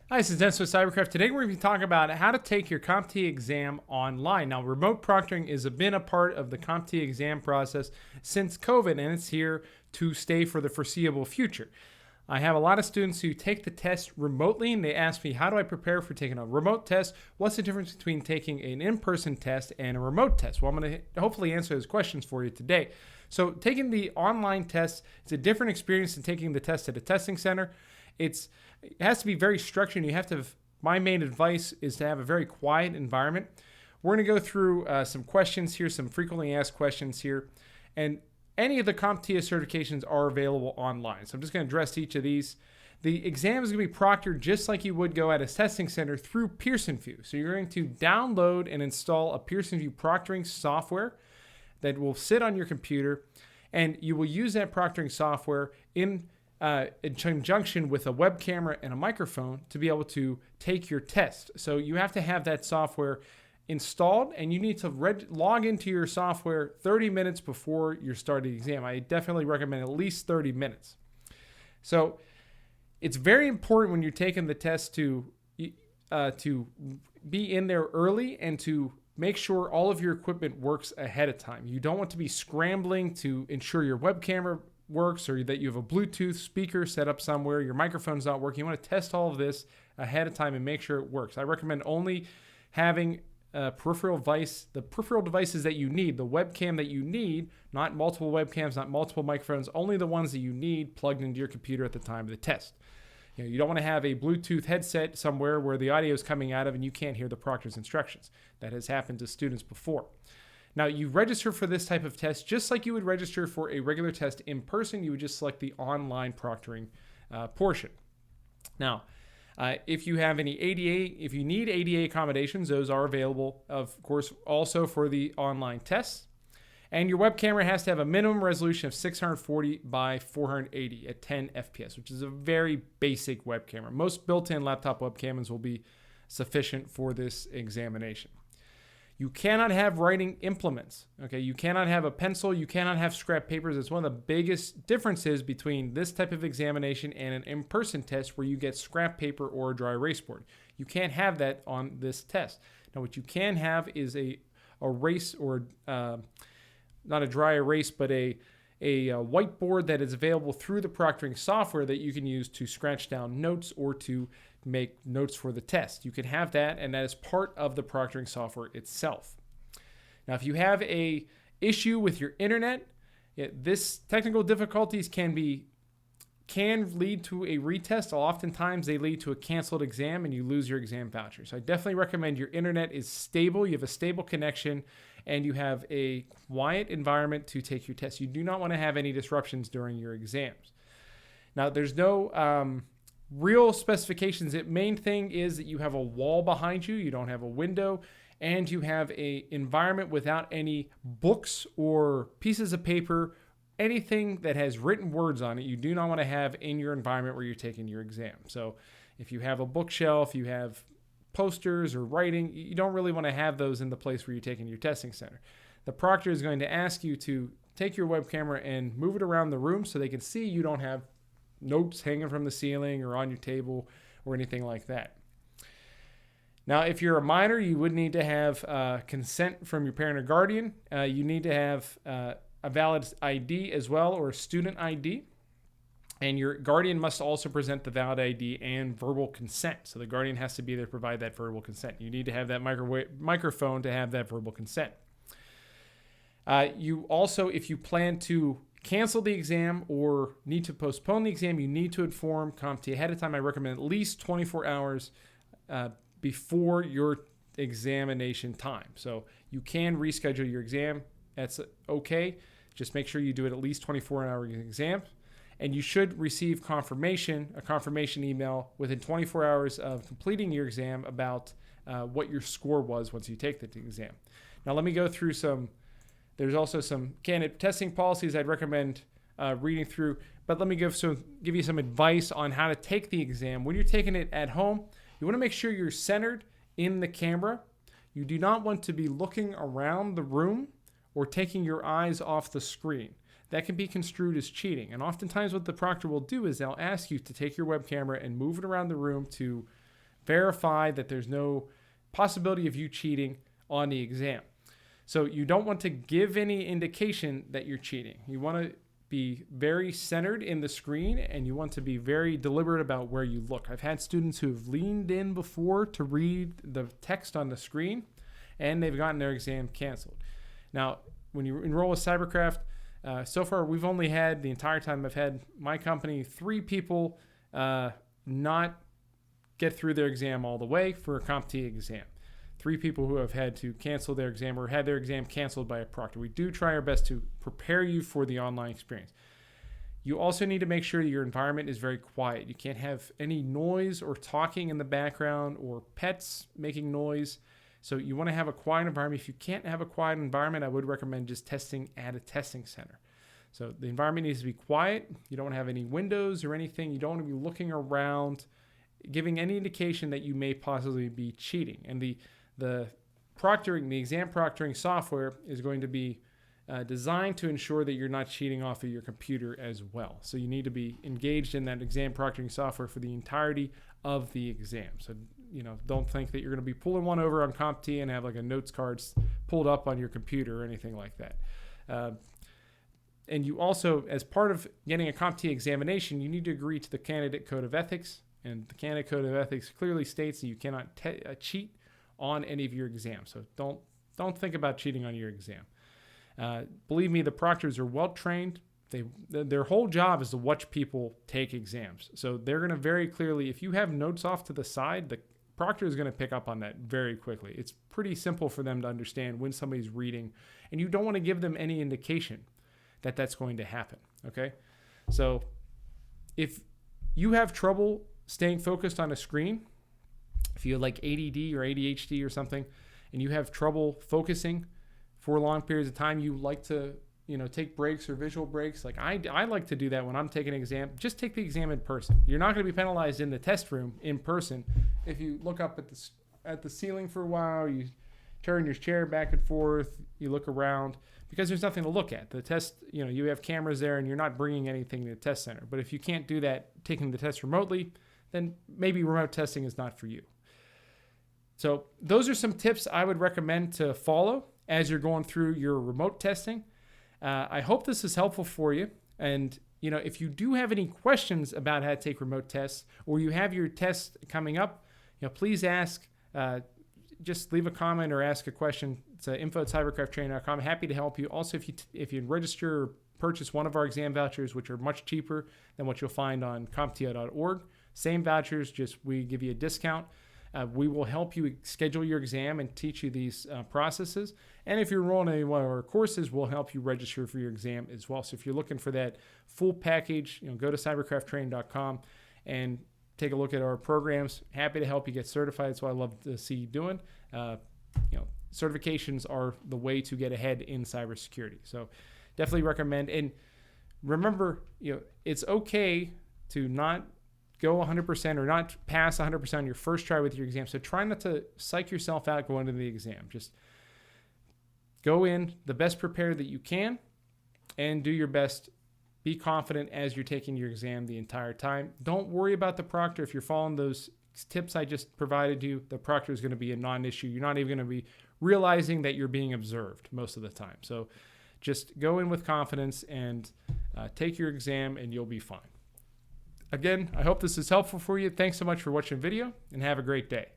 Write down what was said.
Hi, this is Dennis with Cyberkraft. Today we're going to be talking about how to take your CompTIA exam online. Now, remote proctoring has been a part of the CompTIA exam process since COVID, and it's here to stay for the foreseeable future. I have a lot of students who take the test remotely, and they ask me, how do I prepare for taking a remote test? What's the difference between taking an in-person test and a remote test? Well, I'm going to hopefully answer those questions for you today. So taking the online test is a different experience than taking the test at a testing center. It has to be very structured, and you have to have, my main advice is to have a very quiet environment. We're going to go through some questions here, some frequently asked questions here, and any of the CompTIA certifications are available online. So I'm just going to address each of these. The exam is going to be proctored just like you would go at a testing center through Pearson VUE. So you're going to download and install a Pearson VUE proctoring software that will sit on your computer, and you will use that proctoring software in conjunction with a web camera and a microphone to be able to take your test. So you have to have that software installed, and you need to log into your software 30 minutes before your starting exam. I definitely recommend at least 30 minutes. So it's very important when you're taking the test to be in there early and to make sure all of your equipment works ahead of time. You don't want to be scrambling to ensure your web camera works or that you have a Bluetooth speaker set up somewhere, your microphone's not working. You want to test all of this ahead of time and make sure it works. I recommend only having the peripheral devices that you need, the webcam that you need, not multiple webcams, not multiple microphones, only the ones that you need plugged into your computer at the time of the test. You don't want to have a Bluetooth headset somewhere where the audio is coming out of and you can't hear the proctor's instructions. That has happened to students before. Now, you register for this type of test just like you would register for a regular test in person. You would just select the online proctoring portion. Now, if you have any ADA, if you need ADA accommodations, those are available, of course, also for the online tests. And your web camera has to have a minimum resolution of 640 by 480 at 10 FPS, which is a very basic web camera. Most built-in laptop web cameras will be sufficient for this examination. You cannot have writing implements. Okay, you cannot have a pencil. You cannot have scrap papers. It's one of the biggest differences between this type of examination and an in-person test where you get scrap paper or a dry erase board. You can't have that on this test. Now, what you can have is a erase or not a dry erase, but a whiteboard that is available through the proctoring software that you can use to scratch down notes or to make notes for the test. You can have that, and that is part of the proctoring software itself. Now, if you have a issue with your internet, this technical difficulties can lead to a retest. Oftentimes, they lead to a canceled exam, and you lose your exam voucher. So I definitely recommend your internet is stable, you have a stable connection, and you have a quiet environment to take your test. You do not want to have any disruptions during your exams. Now, there's no real specifications. The main thing is that you have a wall behind you, you don't have a window, and you have an environment without any books or pieces of paper, anything that has written words on it. You do not want to have in your environment where you're taking your exam. So if you have a bookshelf, you have posters or writing, you don't really want to have those in the place where you're taking your testing center. The proctor is going to ask you to take your web camera and move it around the room so they can see you don't have notes hanging from the ceiling or on your table or anything like that. Now, if you're a minor, you would need to have consent from your parent or guardian. You need to have a valid ID as well, or a student ID. And your guardian must also present the valid ID and verbal consent. So the guardian has to be there to provide that verbal consent. You need to have that microphone to have that verbal consent. You also, if you plan to cancel the exam or need to postpone the exam, you need to inform CompTIA ahead of time. I recommend at least 24 hours before your examination time. So you can reschedule your exam. That's okay. Just make sure you do it at least 24-hour exam. And you should receive a confirmation email within 24 hours of completing your exam about what your score was once you take the exam. Now let me go through there's also some candidate testing policies I'd recommend reading through, but let me give you some advice on how to take the exam. When you're taking it at home, you want to make sure you're centered in the camera. You do not want to be looking around the room or taking your eyes off the screen. That can be construed as cheating. And oftentimes what the proctor will do is they'll ask you to take your web camera and move it around the room to verify that there's no possibility of you cheating on the exam. So you don't want to give any indication that you're cheating. You want to be very centered in the screen, and you want to be very deliberate about where you look. I've had students who have leaned in before to read the text on the screen, and they've gotten their exam canceled. Now, when you enroll with Cyberkraft, so far we've only had, the entire time I've had my company, 3 people not get through their exam all the way for a CompTIA exam. 3 people who have had to cancel their exam or had their exam canceled by a proctor. We do try our best to prepare you for the online experience. You also need to make sure your environment is very quiet. You can't have any noise or talking in the background or pets making noise. So you want to have a quiet environment. If you can't have a quiet environment, I would recommend just testing at a testing center. So the environment needs to be quiet. You don't want to have any windows or anything. You don't want to be looking around, giving any indication that you may possibly be cheating. And the proctoring, the exam proctoring software is going to be designed to ensure that you're not cheating off of your computer as well. So you need to be engaged in that exam proctoring software for the entirety of the exam. So, don't think that you're going to be pulling one over on CompTIA and have like a notes card pulled up on your computer or anything like that. And you also, as part of getting a CompTIA examination, you need to agree to the Candidate Code of Ethics. And the Candidate Code of Ethics clearly states that you cannot cheat on any of your exams. So don't think about cheating on your exam. Believe me, the proctors are well trained. Their whole job is to watch people take exams. So they're going to very clearly, if you have notes off to the side, the proctor is going to pick up on that very quickly. It's pretty simple for them to understand when somebody's reading, and you don't want to give them any indication that that's going to happen. Okay, so if you have trouble staying focused on a screen, if you have like ADD or ADHD or something, and you have trouble focusing for long periods of time, you like to, take breaks or visual breaks. Like I like to do that when I'm taking an exam. Just take the exam in person. You're not going to be penalized in the test room in person. If you look up at the ceiling for a while, you turn your chair back and forth, you look around, because there's nothing to look at. The test, you have cameras there and you're not bringing anything to the test center. But if you can't do that, taking the test remotely, then maybe remote testing is not for you. So those are some tips I would recommend to follow as you're going through your remote testing. I hope this is helpful for you. And, if you do have any questions about how to take remote tests, or you have your test coming up, please ask, just leave a comment or ask a question. It's info@cyberkrafttraining.com. Happy to help you. Also, if you register or purchase one of our exam vouchers, which are much cheaper than what you'll find on CompTIA.org, same vouchers, just we give you a discount. We will help you schedule your exam and teach you these processes. And if you're enrolling in any one of our courses, we'll help you register for your exam as well. So if you're looking for that full package, go to cyberkrafttraining.com and take a look at our programs. Happy to help you get certified. That's what I love to see you doing. Certifications are the way to get ahead in cybersecurity. So definitely recommend. And remember, it's okay to not go 100% or not pass 100% on your first try with your exam. So try not to psych yourself out going into the exam. Just go in the best prepared that you can and do your best. Be confident as you're taking your exam the entire time. Don't worry about the proctor. If you're following those tips I just provided you, the proctor is going to be a non-issue. You're not even going to be realizing that you're being observed most of the time. So just go in with confidence and take your exam and you'll be fine. Again, I hope this is helpful for you. Thanks so much for watching the video and have a great day.